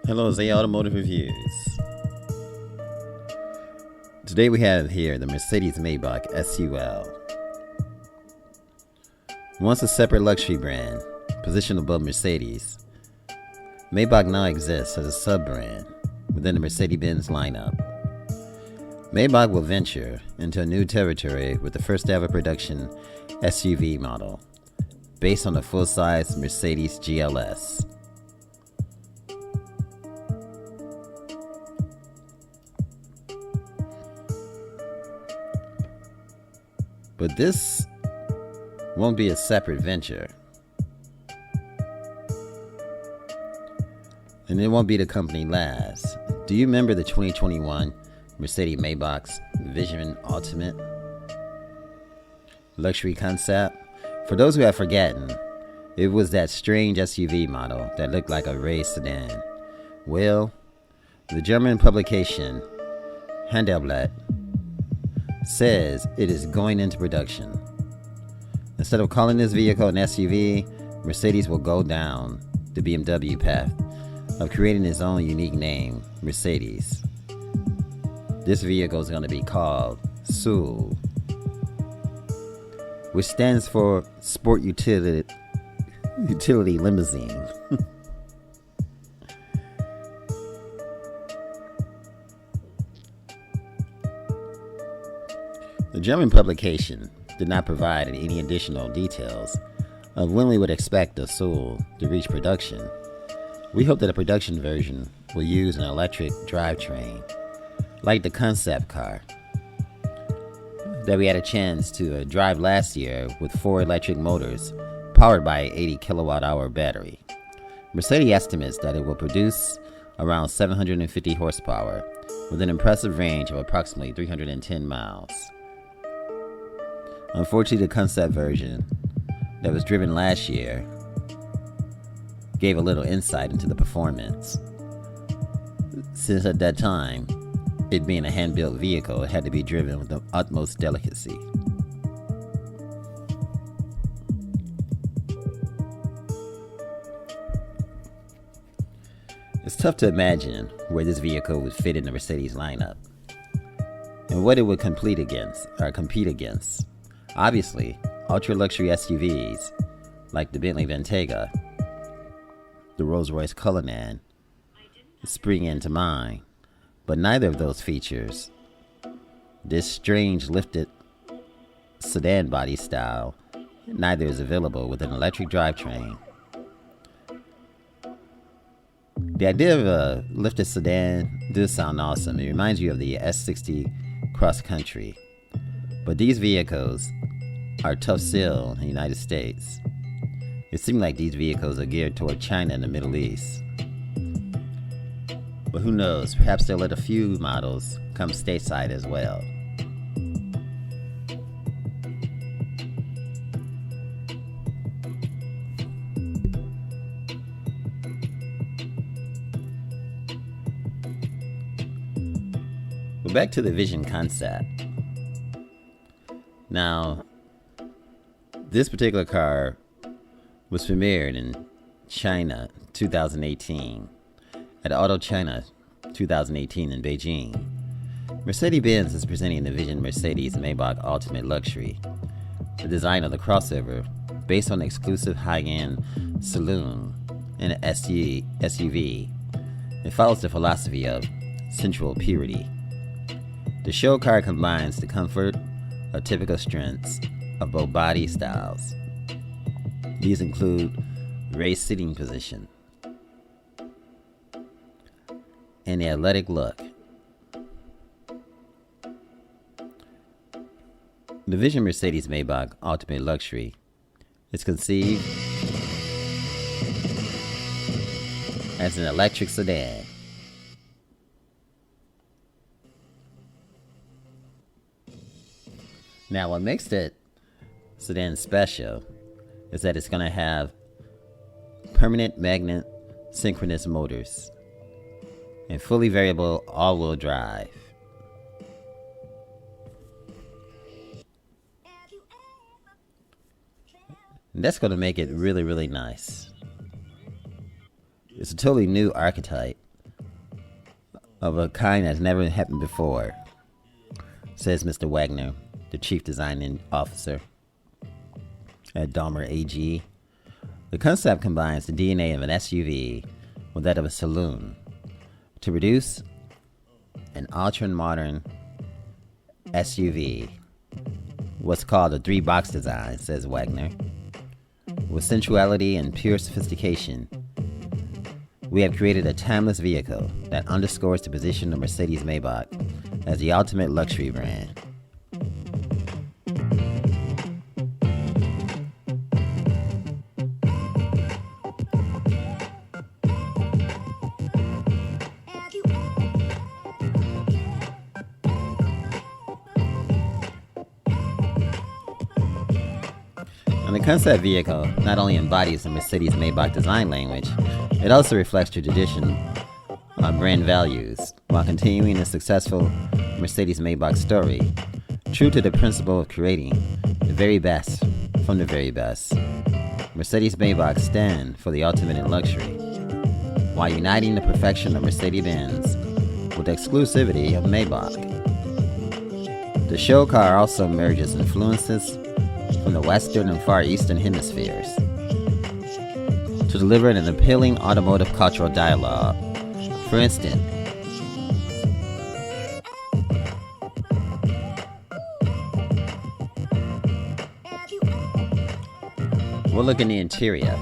Hello, Zay Automotive Reviews. Today we have here the Mercedes-Maybach SUL. Once a separate luxury brand, positioned above Mercedes, Maybach now exists as a sub-brand within the Mercedes-Benz lineup. Maybach will venture into a new territory with the first ever production SUV model, based on the full-size Mercedes GLS. But this won't be a separate venture. And it won't be the company last. Do you remember the 2021 Mercedes-Maybach Vision Ultimate Luxury concept? For those who have forgotten, it was that strange SUV model that looked like a raised sedan. Well, the German publication Handelsblatt says it is going into production. Instead of calling this vehicle an SUV, Mercedes will go down the BMW path of creating its own unique name, Mercedes. This vehicle is going to be called SUL, which stands for Sport Utility Limousine. The German publication did not provide any additional details of when we would expect the SUL to reach production. We hope that a production version will use an electric drivetrain, like the concept car that we had a chance to drive last year with 4 electric motors powered by an 80 kilowatt-hour battery. Mercedes estimates that it will produce around 750 horsepower with an impressive range of approximately 310 miles. Unfortunately, the concept version that was driven last year gave a little insight into the performance, since at that time, it being a hand-built vehicle, it had to be driven with the utmost delicacy. It's tough to imagine where this vehicle would fit in the Mercedes lineup and what it would compete against. Obviously, ultra-luxury SUVs like the Bentley Bentayga, the Rolls-Royce Cullinan spring into mind, but neither of those features this strange lifted sedan body style. Neither is available with an electric drivetrain. The idea of a lifted sedan does sound awesome. It reminds you of the S60 Cross Country, but these vehicles are tough sell in the United States. It seems like these vehicles are geared toward China and the Middle East. But who knows, perhaps they'll let a few models come stateside as well. But back to the Vision concept. Now, this particular car was premiered in China 2018 at Auto China 2018 in Beijing. Mercedes-Benz is presenting the Vision Mercedes-Maybach Ultimate Luxury, the design of the crossover based on the exclusive high-end saloon and an SUV. It follows the philosophy of sensual purity. The show car combines the comfort of typical strengths of both body styles. These include raised sitting position and the athletic look. The Vision Mercedes-Maybach Ultimate Luxury is conceived as an electric sedan. Now, what makes that sedan special is that it's going to have permanent magnet synchronous motors and fully variable all-wheel drive. And that's going to make it really, really nice. It's a totally new archetype of a kind that's never happened before, says Mr. Wagner, the chief design officer at Dahmer AG. The concept combines the DNA of an SUV with that of a saloon to produce an ultra-modern SUV, what's called a three-box design, says Wagner. With sensuality and pure sophistication, we have created a timeless vehicle that underscores the position of Mercedes-Maybach as the ultimate luxury brand. And the concept vehicle not only embodies the Mercedes-Maybach design language, it also reflects the tradition of brand values while continuing the successful Mercedes-Maybach story, true to the principle of creating the very best from the very best. Mercedes-Maybach stand for the ultimate in luxury, while uniting the perfection of Mercedes-Benz with the exclusivity of Maybach. The show car also merges influences from the Western and Far Eastern hemispheres to deliver an appealing automotive cultural dialogue. For instance, we'll look in the interior.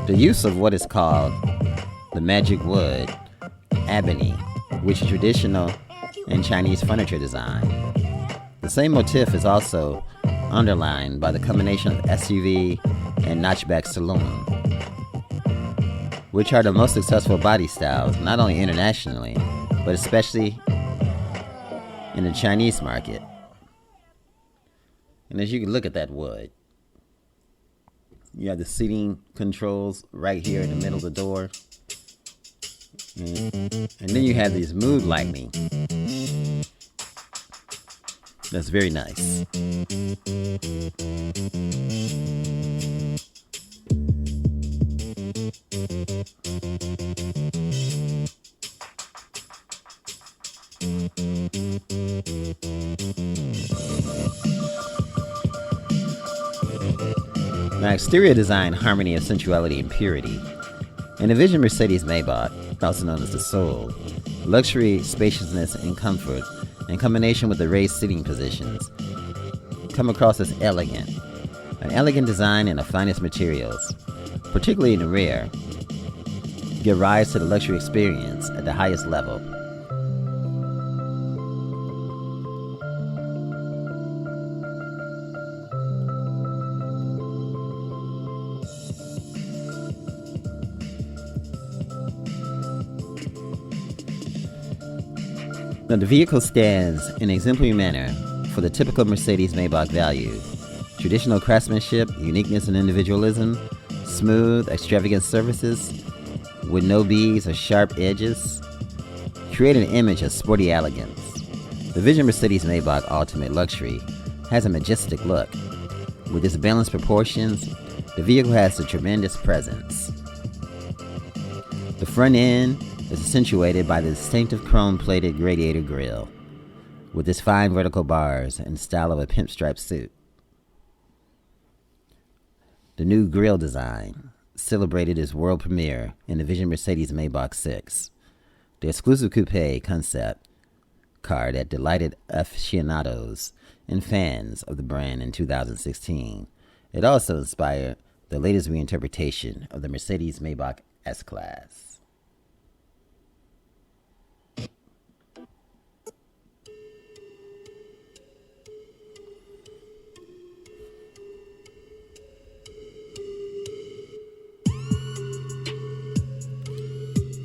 The use of what is called the magic wood, ebony, which is traditional in Chinese furniture design. The same motif is also underlined by the combination of SUV and notchback saloon, which are the most successful body styles not only internationally, but especially in the Chinese market. And as you can look at that wood, you have the seating controls right here in the middle of the door. And then you have these mood lighting. That's very nice. Now, exterior design, harmony of sensuality and purity. In the Vision Mercedes-Maybach, also known as the SUL, luxury, spaciousness, and comfort, in combination with the raised seating positions, come across as elegant. An elegant design in the finest materials, particularly in the rear, give rise to the luxury experience at the highest level. Now, the vehicle stands in an exemplary manner for the typical Mercedes-Maybach value: traditional craftsmanship, uniqueness and individualism, smooth, extravagant surfaces with no beads or sharp edges, create an image of sporty elegance. The Vision Mercedes-Maybach Ultimate Luxury has a majestic look. With its balanced proportions, the vehicle has a tremendous presence. The front end is accentuated by the distinctive chrome-plated radiator grille, with its fine vertical bars and style of a pinstripe suit. The new grille design celebrated its world premiere in the Vision Mercedes-Maybach 6, the exclusive coupe concept car that delighted aficionados and fans of the brand in 2016. It also inspired the latest reinterpretation of the Mercedes-Maybach S-Class.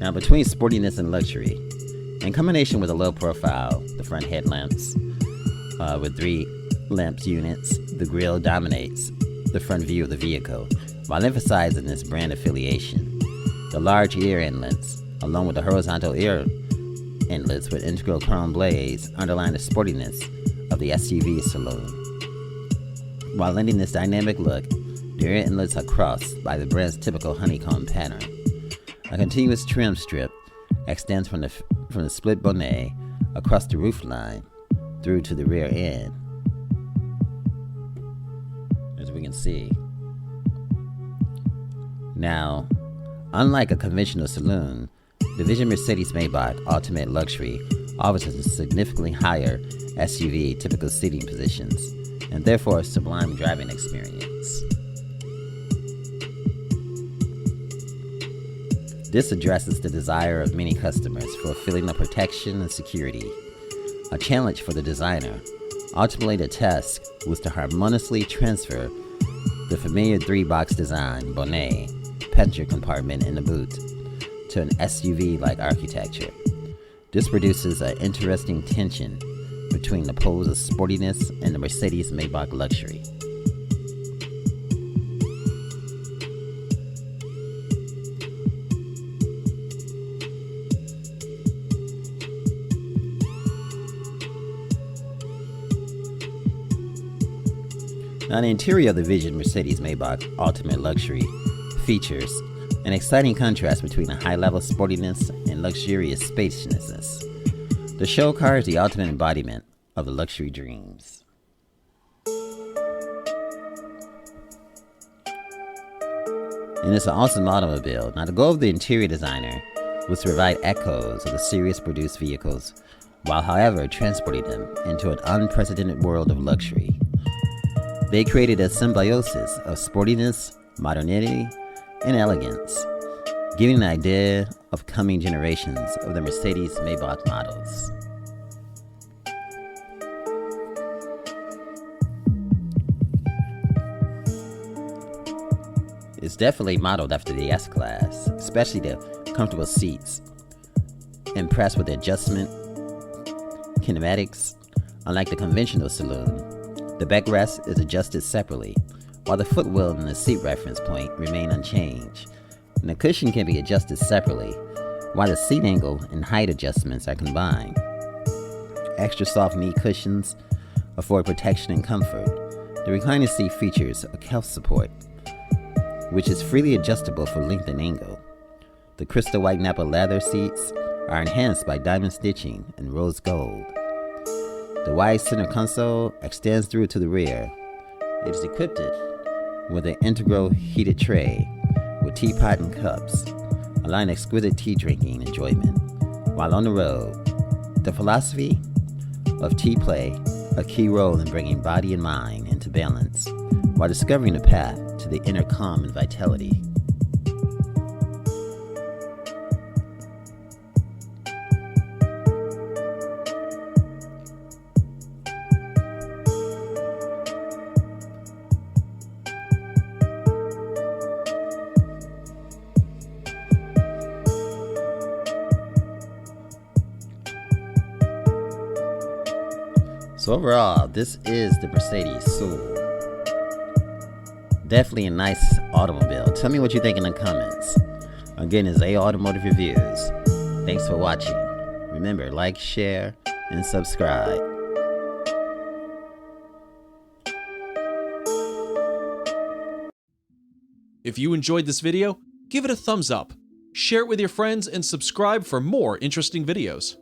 Now, between sportiness and luxury, in combination with a low profile, the front headlamps with 3 lamps units, the grille dominates the front view of the vehicle while emphasizing its brand affiliation. The large ear inlets, along with the horizontal ear inlets with integral chrome blades, underline the sportiness of the SUV saloon. While lending this dynamic look, the ear inlets are crossed by the brand's typical honeycomb pattern. A continuous trim strip extends from the from the split bonnet across the roofline through to the rear end. As we can see. Now, unlike a conventional saloon, the Vision Mercedes-Maybach Ultimate Luxury offers a significantly higher SUV typical seating positions and therefore a sublime driving experience. This addresses the desire of many customers for a feeling of protection and security. A challenge for the designer. Ultimately, the task was to harmoniously transfer the familiar three-box design, bonnet, passenger compartment, and the boot to an SUV-like architecture. This produces an interesting tension between the poles of sportiness and the Mercedes-Maybach luxury. Now, the interior of the Vision Mercedes-Maybach Ultimate Luxury features an exciting contrast between a high-level sportiness and luxurious spaciousness. The show car is the ultimate embodiment of the luxury dreams. And it's an awesome automobile. Now, the goal of the interior designer was to provide echoes of the serious produced vehicles, while however transporting them into an unprecedented world of luxury. They created a symbiosis of sportiness, modernity, and elegance, giving an idea of coming generations of the Mercedes-Maybach models. It's definitely modeled after the S-Class, especially the comfortable seats, impressed with the adjustment kinematics. Unlike the conventional saloon, the backrest is adjusted separately, while the footwell and the seat reference point remain unchanged. And the cushion can be adjusted separately, while the seat angle and height adjustments are combined. Extra soft knee cushions afford protection and comfort. The recliner seat features a cuff support, which is freely adjustable for length and angle. The crystal white Napa leather seats are enhanced by diamond stitching and rose gold. The wide center console extends through to the rear. It is equipped with an integral heated tray with teapot and cups, allowing exquisite tea drinking enjoyment. While on the road, the philosophy of tea play a key role in bringing body and mind into balance while discovering the path to the inner calm and vitality. So overall, this is the Mercedes SUL. Definitely a nice automobile. Tell me what you think in the comments. Again, it's A Automotive Reviews. Thanks for watching. Remember, like, share, and subscribe. If you enjoyed this video, give it a thumbs up, share it with your friends, and subscribe for more interesting videos.